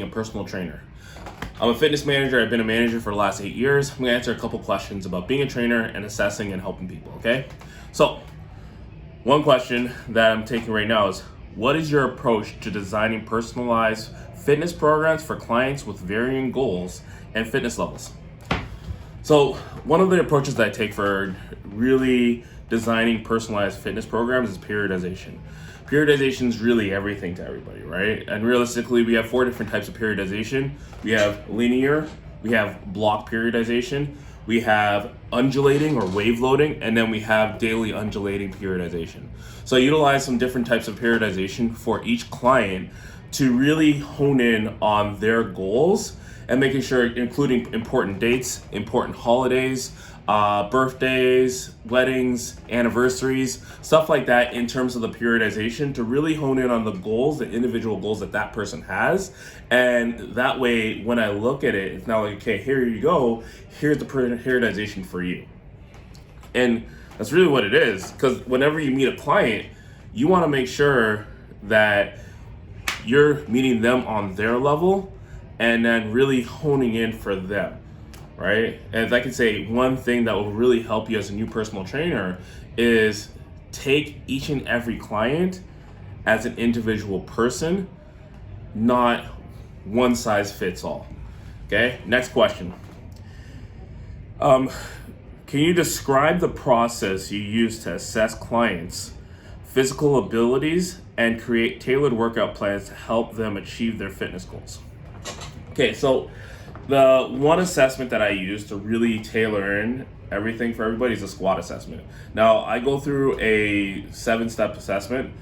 a personal trainer. I'm a fitness manager. I've been a manager for the last 8 years. I'm gonna answer a couple questions about being a trainer and assessing and helping people, okay? So, one question that I'm taking right now is, what is your approach to designing personalized fitness programs for clients with varying goals and fitness levels? So, one of the approaches that I take for really designing personalized fitness programs is periodization. Periodization is really everything to everybody, right? And realistically, we have 4 different types of periodization. We have linear, we have block periodization, we have undulating or wave loading, and then we have daily undulating periodization. So I utilize some different types of periodization for each client to really hone in on their goals and making sure, including important dates, important holidays, birthdays, weddings, anniversaries, stuff like that in terms of the periodization to really hone in on the goals, the individual goals that that person has. And that way, when I look at it, it's not like, okay, here you go, here's the periodization for you. And that's really what it is, because whenever you meet a client, you want to make sure that you're meeting them on their level and then really honing in for them. Right? And if I could say one thing that will really help you as a new personal trainer is take each and every client as an individual person, not one size fits all. Okay, next question. Can you describe the process you use to assess clients' physical abilities and create tailored workout plans to help them achieve their fitness goals? Okay, so the one assessment that I use to really tailor in everything for everybody is a squat assessment. Now, I go through a 7-step assessment.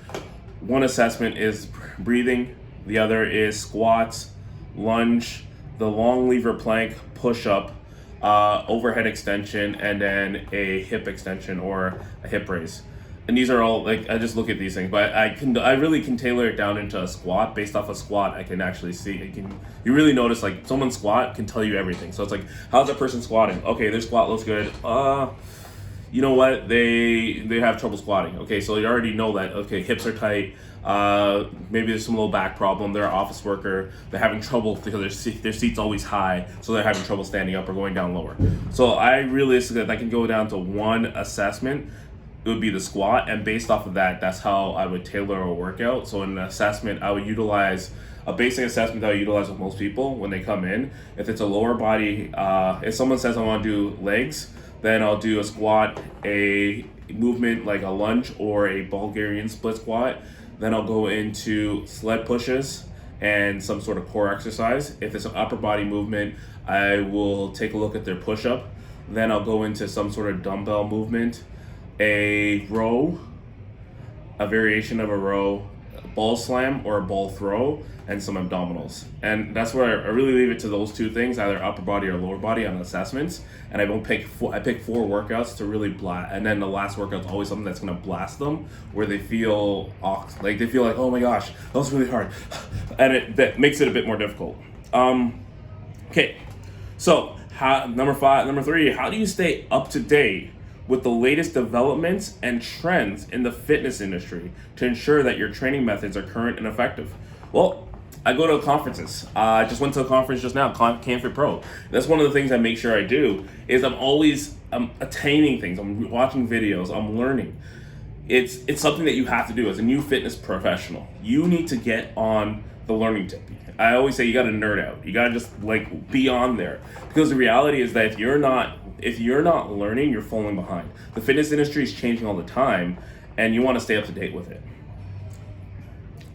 One assessment is breathing, the other is squats, lunge, the long lever plank, push-up, overhead extension, and then a hip extension or a hip raise. And these are all, like, I just look at these things, but I really can tailor it down into a squat. Based off a squat, I can actually see, you really notice, like, someone's squat can tell you everything. So it's like, how's that person squatting? Okay, their squat looks good. You know what? They have trouble squatting. Okay, so you already know that. Okay, hips are tight. Maybe there's some low back problem. They're an office worker. They're having trouble because their seat's always high, so they're having trouble standing up or going down lower. So I can go down to one assessment. It would be the squat, and based off of that, that's how I would tailor a workout. So in an assessment, I would utilize a basic assessment that I utilize with most people when they come in. If it's a lower body, if someone says I want to do legs, then I'll do a squat, a movement like a lunge or a Bulgarian split squat. Then I'll go into sled pushes and some sort of core exercise. If it's an upper body movement, I will take a look at their push-up. Then I'll go into some sort of dumbbell movement, a row, a variation of a row, a ball slam or a ball throw, and some abdominals. And that's where I really leave it to those 2 things, either upper body or lower body on assessments. And I pick 4 workouts to really blast. And then the last workout's always something that's gonna blast them, where they feel like, oh my gosh, that was really hard. And that makes it a bit more difficult. Okay, so number 3, how do you stay up to date with the latest developments and trends in the fitness industry to ensure that your training methods are current and effective? Well, I go to conferences. I just went to a conference just now, CanFit Pro. That's one of the things I make sure I do, is I'm attaining things. I'm watching videos, I'm learning. It's something that you have to do as a new fitness professional. You need to get on the learning tip. I always say you gotta nerd out. You gotta just be on there. Because the reality is that if you're not learning, you're falling behind. The fitness industry is changing all the time, and you want to stay up to date with it.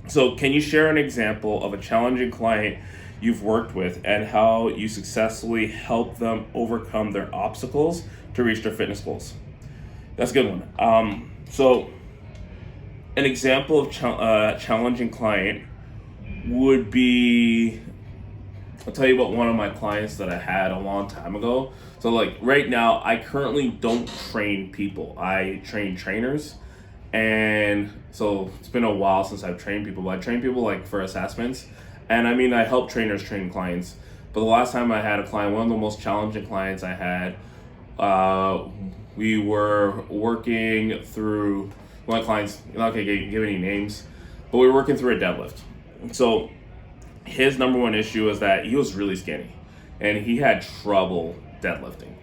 So can you share an example of a challenging client you've worked with and how you successfully help them overcome their obstacles to reach their fitness goals? That's a good one. So an example of challenging client would be, I'll tell you about one of my clients that I had a long time ago. So right now, I currently don't train people. I train trainers. And so it's been a while since I've trained people, but I train people for assessments. And I help trainers train clients. But the last time I had a client, one of the most challenging clients I had, we were working through, one of my clients, I'm not gonna give any names, but we were working through a deadlift. So his number one issue is that he was really skinny and he had trouble deadlifting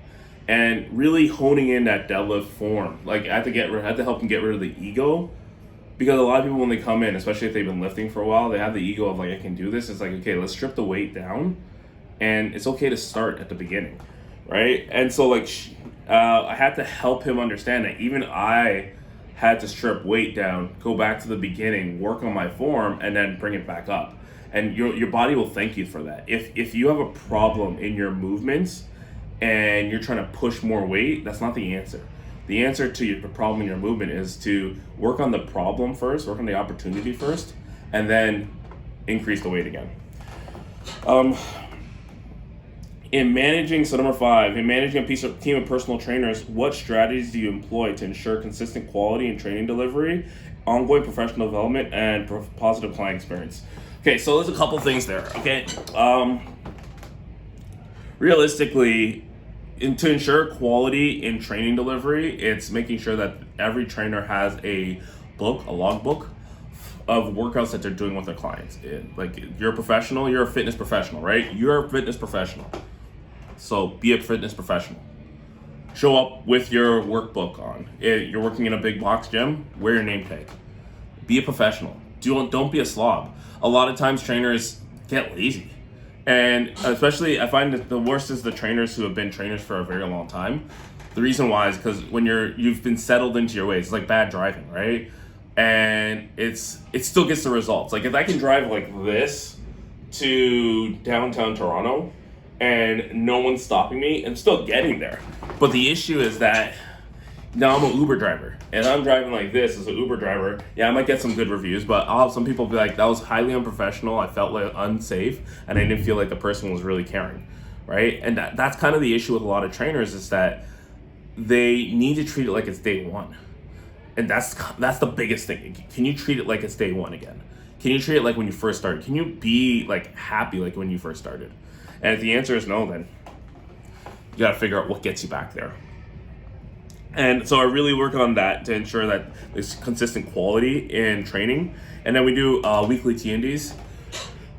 and really honing in that deadlift form. Like I had to help him get rid of the ego, because a lot of people when they come in, especially if they've been lifting for a while, they have the ego of like, I can do this. It's like, okay, let's strip the weight down, and it's okay to start at the beginning, right? And so like I had to help him understand that even I had to strip weight down, go back to the beginning, work on my form, and then bring it back up. And your body will thank you for that. If you have a problem in your movements and you're trying to push more weight, that's not the answer. The answer to your problem in your movement is to work on the problem first, work on the opportunity first, and then increase the weight again. In managing, so number 5, in managing a team of personal trainers, what strategies do you employ to ensure consistent quality in training delivery, ongoing professional development, and positive client experience? Okay, so there's a couple things there, okay? Realistically, to ensure quality in training delivery, it's making sure that every trainer has a logbook of workouts that they're doing with their clients. Like you're a professional, you're a fitness professional, right? You're a fitness professional. So be a fitness professional. Show up with your workbook on. You're working in a big box gym, wear your name tag. Be a professional. Don't be a slob. A lot of times trainers get lazy. And especially, I find that the worst is the trainers who have been trainers for a very long time. The reason why is because when you've been settled into your ways, it's like bad driving, right? And it still gets the results. Like if I can drive like this to downtown Toronto and no one's stopping me, I'm still getting there. But the issue is that now I'm an Uber driver and I'm driving like this as an Uber driver. Yeah, I might get some good reviews, but I'll have some people be like, that was highly unprofessional. I felt like unsafe and I didn't feel like the person was really caring, right? And that's kind of the issue with a lot of trainers, is that they need to treat it like it's day one. And that's the biggest thing. Can you treat it like it's day one again? Can you treat it like when you first started? Can you be like happy like when you first started? And if the answer is no, then you got to figure out what gets you back there. And so I really work on that to ensure that there's consistent quality in training. And then we do weekly T&Ds.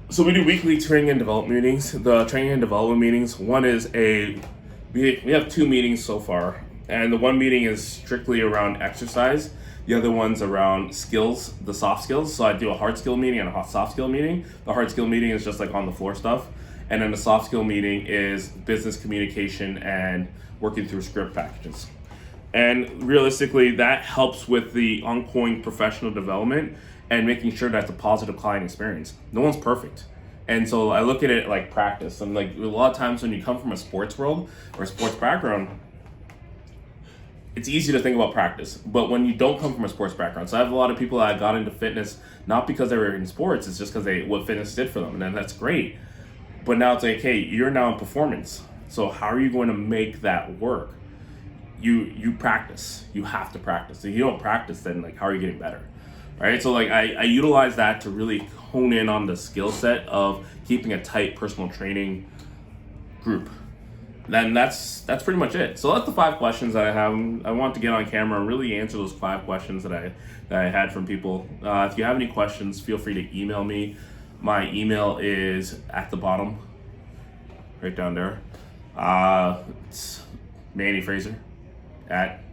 So we do weekly training and development meetings. The training and development meetings, one is we have 2 meetings so far. And the one meeting is strictly around exercise. The other one's around skills, the soft skills. So I do a hard skill meeting and a soft skill meeting. The hard skill meeting is just like on the floor stuff. And then the soft skill meeting is business communication and working through script packages. And realistically, that helps with the ongoing professional development and making sure that's a positive client experience. No one's perfect. And so I look at it like practice. And like a lot of times when you come from a sports world or a sports background, it's easy to think about practice. But when you don't come from a sports background, so I have a lot of people that got into fitness not because they were in sports, it's just because what fitness did for them. And then that's great. But now it's like, hey, you're now in performance. So how are you going to make that work? You practice. You have to practice. If you don't practice, then like how are you getting better? Right? So like I utilize that to really hone in on the skill set of keeping a tight personal training group. Then that's pretty much it. So that's the 5 questions that I have. I want to get on camera and really answer those 5 questions that I had from people. If you have any questions, feel free to email me. My email is at the bottom, right down there. It's Manny Fraser at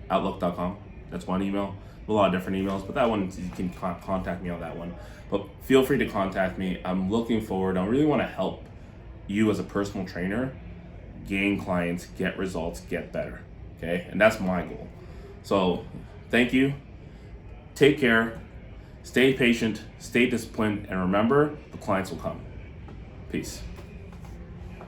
outlook.com. That's one email. A lot of different emails, but that one, you can contact me on that one. But feel free to contact me. I'm looking forward. I really want to help you as a personal trainer gain clients, get results, get better. Okay? And that's my goal. So thank you. Take care. Stay patient, stay disciplined, and remember, the clients will come. Peace.